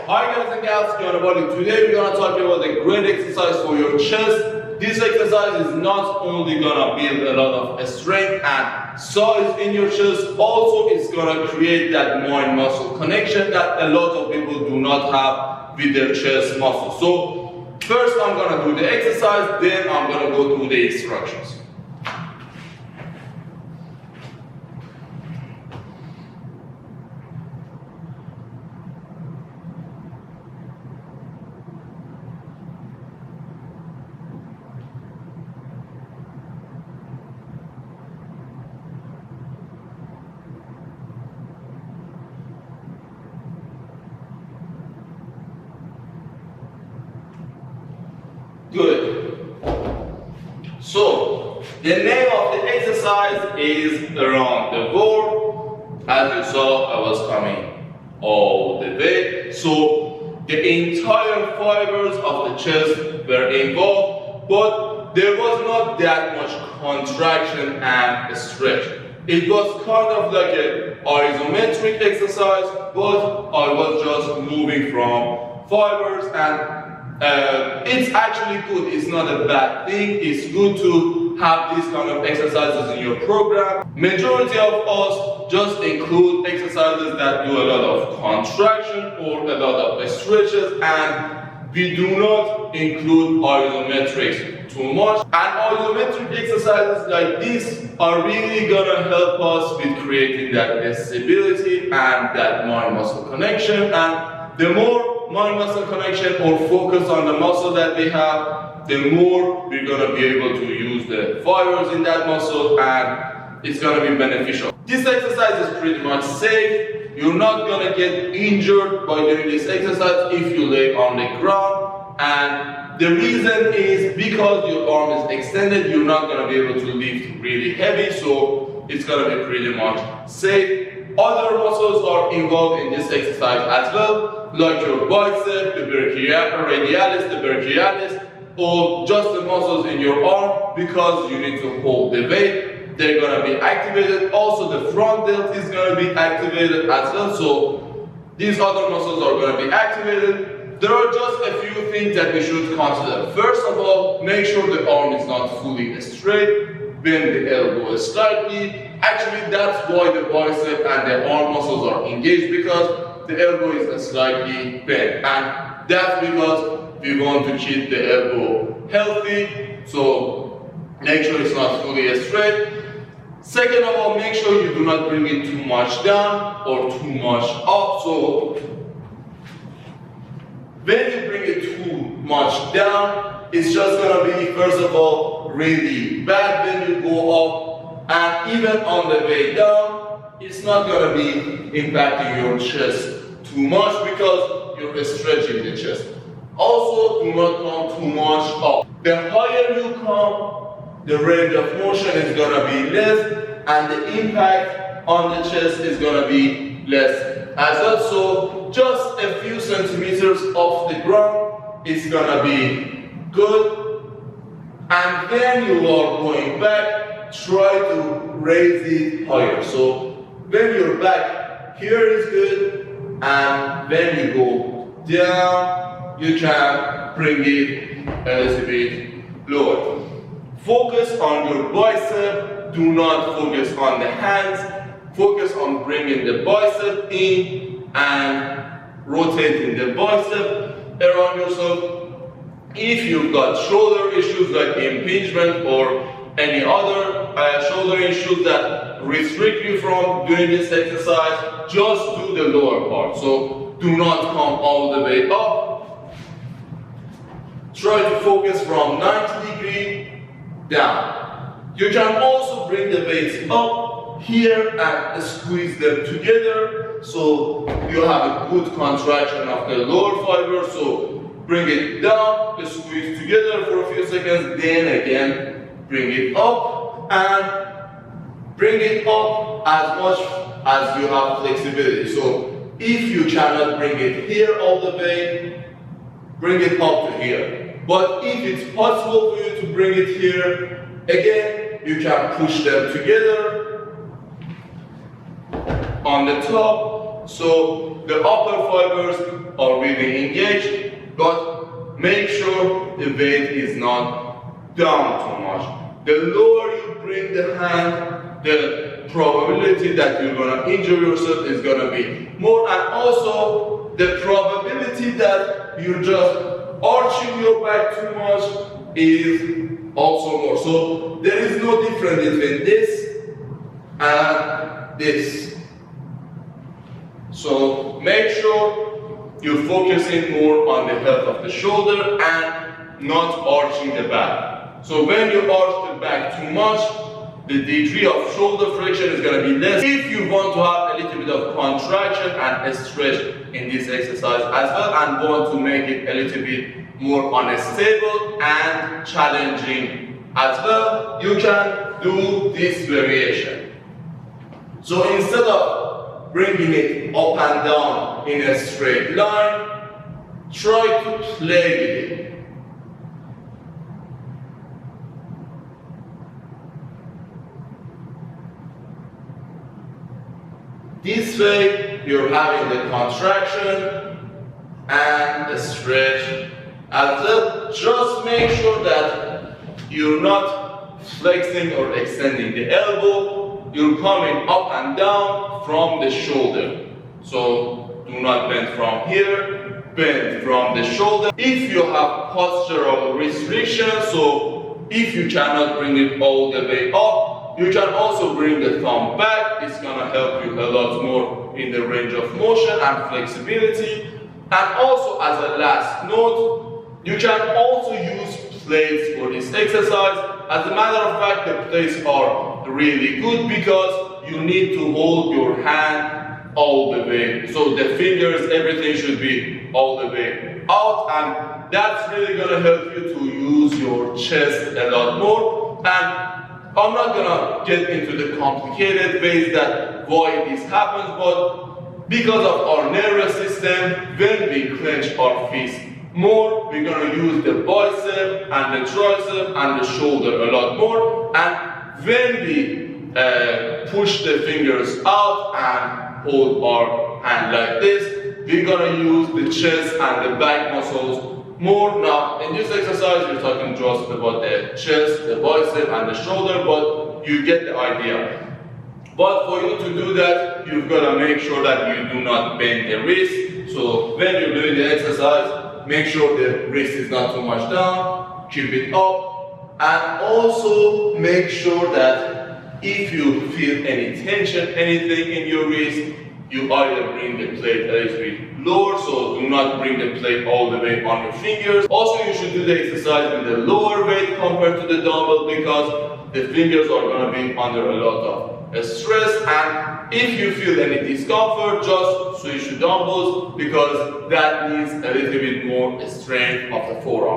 Hi guys and gals, today we're gonna talk about a great exercise for your chest. This exercise is not only gonna build a lot of strength and size in your chest, also it's gonna create that mind-muscle connection that a lot of people do not have with their chest muscle. So first I'm gonna do the exercise, then I'm gonna go through the instructions. Good. So, the name of the exercise is around the board. As you saw, I was coming all the way. So, the entire fibers of the chest were involved, but there was not that much contraction and stretch. It was kind of like an isometric exercise, but I was just moving from fibers, and it's actually good. It's not a bad thing. It's good to have these kind of exercises in your program. Majority of us just include exercises that do a lot of contraction or a lot of stretches, and we do not include isometrics too much. And isometric exercises like this are really gonna help us with creating that stability and that mind-muscle connection. And the more mind-muscle connection or focus on the muscle that we have, the more we're gonna be able to use the fibers in that muscle, and it's gonna be beneficial. This exercise is pretty much safe. You're not gonna get injured by doing this exercise if you lay on the ground, and the reason is because your arm is extended, you're not gonna be able to lift really heavy, so it's gonna be pretty much safe. Other muscles are involved in this exercise as well, like your bicep, the radialis, the brachialis, or just the muscles in your arm, because you need to hold the weight. They're gonna be activated. Also, the front delt is gonna be activated as well. So these other muscles are gonna be activated. There are just a few things that we should consider. First of all, make sure the arm is not fully straight. Bend the elbow slightly. Actually, that's why the bicep and the arm muscles are engaged, because the elbow is slightly bent, and that's because we want to keep the elbow healthy. So make sure it's not fully straight. Second of all, make sure you do not bring it too much down or too much up. So when you bring it too much down, it's just gonna be, first of all, really bad when you go up, and even on the way down, it's not gonna be impacting your chest too much because you're stretching the chest. Also, do not come too much up. The higher you come, the range of motion is gonna be less, and the impact on the chest is gonna be less as well. So just a few centimeters off the ground is gonna be good. And then you are going back, try to raise it higher. So when you're back, here is good, and when you go down, you can bring it a little bit lower. Focus on your bicep, do not focus on the hands. Focus on bringing the bicep in and rotating the bicep around yourself. If you've got shoulder issues like impingement or any other shoulder issues that restrict you from doing this exercise, just do the lower part. So do not come all the way up. Try to focus from 90 degrees down. You can also bring the weights up here and squeeze them together, so you have a good contraction of the lower fiber. So bring it down, squeeze together for a few seconds, then again bring it up, and bring it up as much as you have flexibility. So if you cannot bring it here all the way, bring it up to here. But if it's possible for you to bring it here, again, you can push them together on the top, so the upper fibers are really engaged, but make sure the weight is not down too much. The lower you bring the hand, the probability that you're gonna injure yourself is gonna be more, and also the probability that you're just arching your back too much is also more. So there is no difference between this and this. So make sure you're focusing more on the health of the shoulder and not arching the back. So when you arch the back too much, the degree of shoulder flexion is going to be less. If you want to have a little bit of contraction and stretch in this exercise as well, and want to make it a little bit more unstable and challenging as well, you can do this variation. So instead of bringing it up and down in a straight line, try to play with it. This way, you're having the contraction and the stretch as well. Just make sure that you're not flexing or extending the elbow. You're coming up and down from the shoulder. So do not bend from here, bend from the shoulder. If you have postural restriction, so if you cannot bring it all the way up, you can also bring the thumb back. It's gonna help you a lot more in the range of motion and flexibility. And also, as a last note, you can also use plates for this exercise. As a matter of fact, the plates are really good because you need to hold your hand all the way. So the fingers, everything should be all the way out, and that's really gonna help you to use your chest a lot more. And I'm not gonna get into the complicated ways that why this happens, but because of our nervous system, when we clench our fists more, we're gonna use the bicep and the tricep and the shoulder a lot more. And when we push the fingers out and hold our hand like this, we're gonna use the chest and the back muscles more. Now, in this exercise, we're talking just about the chest, the bicep, and the shoulder, but you get the idea. But for you to do that, you've got to make sure that you do not bend the wrist. So when you're doing the exercise, make sure the wrist is not too much down, keep it up, and also make sure that if you feel any tension, anything in your wrist, you either bring the plate a little bit lower, so do not bring the plate all the way on your fingers. Also, you should do the exercise with a lower weight compared to the dumbbell because the fingers are going to be under a lot of stress. And if you feel any discomfort, just switch to dumbbells because that needs a little bit more strength of the forearm.